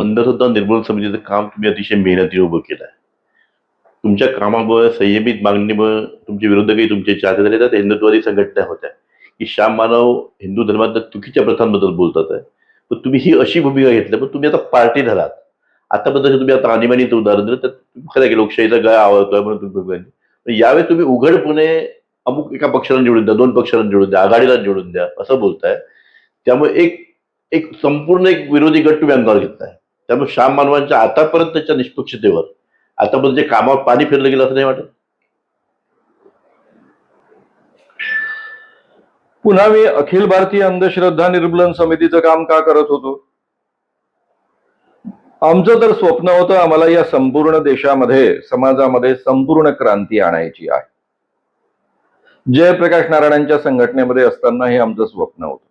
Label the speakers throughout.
Speaker 1: अंधश्रद्धा निर्मूलन समितीचं काम तुम्ही अतिशय मेहनतीने उभं केलं आहे. तुमच्या कामामुळे, संयमित मागणीमुळे तुमचे विरोधकही तुमचे चाहते झाले. तर हिंदुत्ववादी संघटना होत्या की श्याम मानव हिंदू धर्मात चुकीच्या प्रथांबद्दल बोलतात आहे. पण तुम्ही ही अशी भूमिका घेतली, पण तुम्ही आता पार्टी धरात. आतापर्यंत तुम्ही आता आणीबाणीचं उदाहरण दिलं, तर खरं की लोकशाहीचा गाय आवडतोय म्हणून तुम्ही भूमिका घेतली. पण यावेळी तुम्ही उघडपणे अमुक एका पक्षाला निवडून द्या, 2 पक्षाला निवडून द्या, आघाडीला निवडून द्या असं बोलताय. त्यामुळे एक एक संपूर्ण एक विरोधी गट तुम्ही अंगावर घेतलाय. त्यामुळे श्याम मानवांच्या आतापर्यंतच्या निष्पक्षतेवर आतापर्यंत कामावर पाणी फिरलं गेलं असं नाही वाटत?
Speaker 2: पुन्हा मी अखिल भारतीय अंधश्रद्धा निर्मूलन समितीचं काम का करत होतो? आमचं तर स्वप्न होतं, आम्हाला या संपूर्ण देशामध्ये, समाजामध्ये संपूर्ण क्रांती आणायची आहे. जयप्रकाश नारायणांच्या संघटनेमध्ये असताना हे आमचं स्वप्न होतं.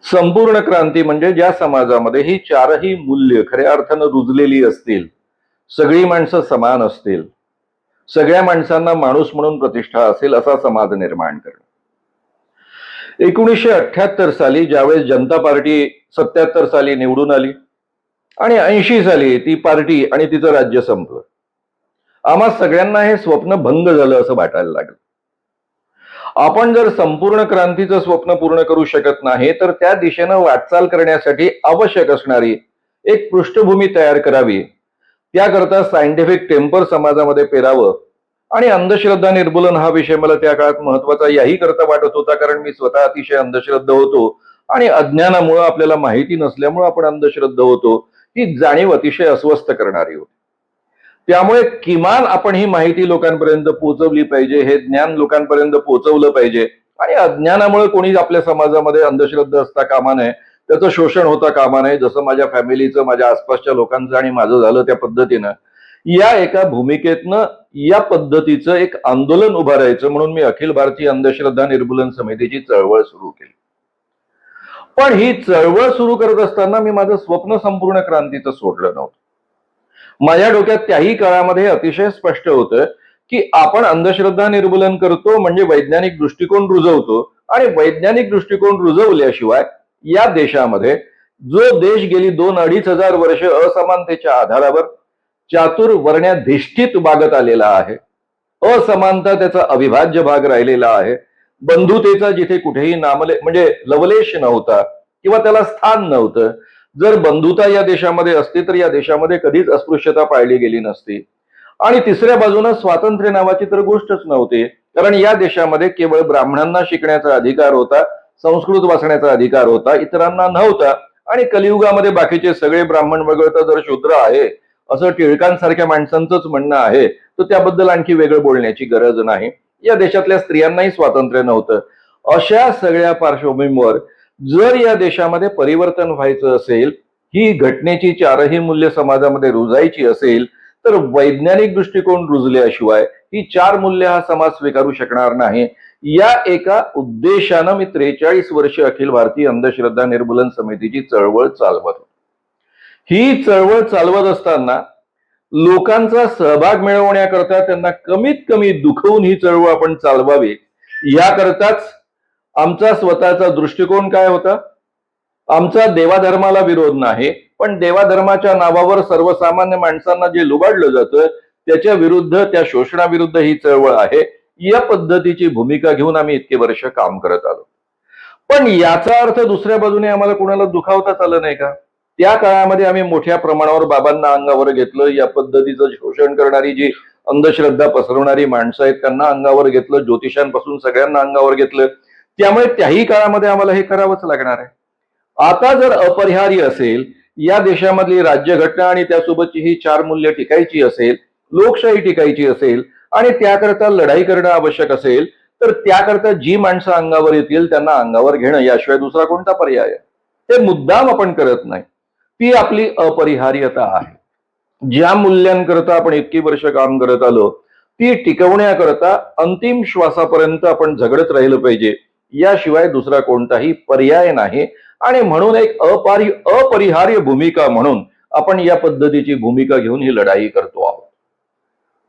Speaker 2: संपूर्ण क्रांती म्हणजे ज्या समाजामध्ये ही चारही मूल्य खऱ्या अर्थानं रुजलेली असतील, सगळी माणसं समान असतील, सगळ्या माणसांना माणूस म्हणून प्रतिष्ठा असेल, असा समाज निर्माण करणं. 1978 साली ज्यावेळेस जनता पार्टी 77 साली निवडून आली आणि 80 साली ती पार्टी आणि तिचं राज्य संपलं, आम्हा सगळ्यांना हे स्वप्न भंग झालं असं वाटायला लागलं. आपण जर संपूर्ण क्रांतीचं स्वप्न पूर्ण करू शकत नाही, तर त्या दिशेनं वाटचाल करण्यासाठी आवश्यक असणारी एक पृष्ठभूमी तयार करावी. त्याकरता सायंटिफिक टेम्पर समाजामध्ये पेरावं. आणि अंधश्रद्धा निर्मूलन हा विषय मला त्या काळात महत्वाचा याही करता वाटत होता, कारण मी स्वतः अतिशय अंधश्रद्ध होतो आणि अज्ञानामुळं, आपल्याला माहिती नसल्यामुळं आपण अंधश्रद्ध होतो, ही जाणीव अतिशय अस्वस्थ करणारी होती. त्यामुळे किमान आपण ही माहिती लोकांपर्यंत पोहोचवली पाहिजे, हे ज्ञान लोकांपर्यंत पोहोचवलं पाहिजे. आणि अज्ञानामुळे कोणी आपल्या समाजामध्ये अंधश्रद्धा असता कामा नये, त्याचं शोषण होता कामा नये. जसं माझ्या फॅमिलीचं, माझ्या आसपासच्या लोकांचं आणि माझं झालं, त्या पद्धतीनं या एका भूमिकेतनं या पद्धतीचं एक आंदोलन उभारायचं म्हणून मी अखिल भारतीय अंधश्रद्धा निर्मूलन समितीची चळवळ सुरू केली. पण ही चळवळ सुरू करत असताना मी माझं स्वप्न संपूर्ण क्रांतीचं सोडलं नव्हतं. माझ्या डोक्यात त्याही काळामध्ये अतिशय स्पष्ट होतं की आपण अंधश्रद्धा निर्मूलन करतो म्हणजे वैज्ञानिक दृष्टिकोन रुजवतो, आणि वैज्ञानिक दृष्टिकोन रुजवल्याशिवाय या देशामध्ये, जो देश गेली 2-2.5 हजार वर्ष असमानतेच्या आधारावर चातुर्वर्ण्याधिष्ठित वागत आलेला आहे, असमानता त्याचा अविभाज्य भाग राहिलेला आहे, बंधुतेचा जिथे कुठेही म्हणजे लवलेश नव्हता किंवा त्याला स्थान नव्हतं. जर बंधुता या देशामध्ये असती तर या देशामध्ये कधीच अस्पृश्यता पाळली गेली नसती. आणि तिसऱ्या बाजूनं स्वातंत्र्य नावाची तर गोष्टच नव्हती, कारण या देशामध्ये केवळ ब्राह्मणांना शिकण्याचा अधिकार होता, संस्कृत वाचण्याचा अधिकार होता, इतरांना नव्हता. आणि कलियुगामध्ये बाकीचे सगळे ब्राह्मण वगळता जर शूद्र आहे असं टिळकांसारख्या माणसांचंच म्हणणं आहे, तर त्याबद्दल आणखी वेगळं बोलण्याची गरज नाही. या देशातल्या स्त्रियांनाही स्वातंत्र्य नव्हतं. अशा सगळ्या पार्श्वभूमीवर जर या देशामध्ये परिवर्तन व्हायचं असेल, ही घटनेची चारही मूल्य समाजामध्ये रुजायची असेल, तर वैज्ञानिक दृष्टिकोन रुजल्याशिवाय ही 4 मूल्य हा समाज स्वीकारू शकणार नाही. या एका उद्देशानं मी 43 वर्ष अखिल भारतीय अंधश्रद्धा निर्मूलन समितीची चळवळ चालवत होतो. ही चळवळ चालवत असताना लोकांचा सहभाग मिळवण्याकरता, त्यांना कमीत कमी दुखवून ही चळवळ आपण चालवावी, याकरताच आमचा स्वतःचा दृष्टिकोन काय होता? आमचा देवाधर्माला विरोध नाही, पण देवाधर्माच्या नावावर सर्वसामान्य माणसांना जे लुबाडलं जातं त्याच्या विरुद्ध, त्या शोषणाविरुद्ध ही चळवळ आहे. या पद्धतीची भूमिका घेऊन आम्ही इतके वर्ष काम करत आलो. पण याचा अर्थ दुसऱ्या बाजूने आम्हाला कोणाला दुखावताच आलं नाही का? त्या काळामध्ये आम्ही मोठ्या प्रमाणावर बाबांना अंगावर घेतलं, या पद्धतीचं शोषण करणारी जी अंधश्रद्धा पसरवणारी माणसं आहेत त्यांना अंगावर घेतलं, ज्योतिषांपासून सगळ्यांना अंगावर घेतलं. त्यामुळे त्याही काळामध्ये आम्हाला हे करावंच लागणार आहे. आता जर अपरिहार्य असेल, या देशामधली राज्यघटना आणि त्यासोबतची ही 4 मूल्य टिकायची असेल, लोकशाही टिकायची असेल आणि त्याकरता लढाई करणं आवश्यक असेल, तर त्याकरता जी माणसं अंगावर येतील त्यांना अंगावर घेणं, याशिवाय दुसरा कोणता पर्याय आहे? ते मुद्दाम आपण करत नाही. ती आपली अपरिहार्यता आहे. ज्या मूल्यांकरता आपण इतकी वर्ष काम करत आलो, ती टिकवण्याकरता अंतिम श्वासापर्यंत आपण झगडत राहिलं पाहिजे, याशिवाय दुसरा कोणताही पर्याय नाही. आणि म्हणून एक अपरिहार्य भूमिका म्हणून आपण या पद्धतीची भूमिका घेऊन ही लढाई करतो आहोत.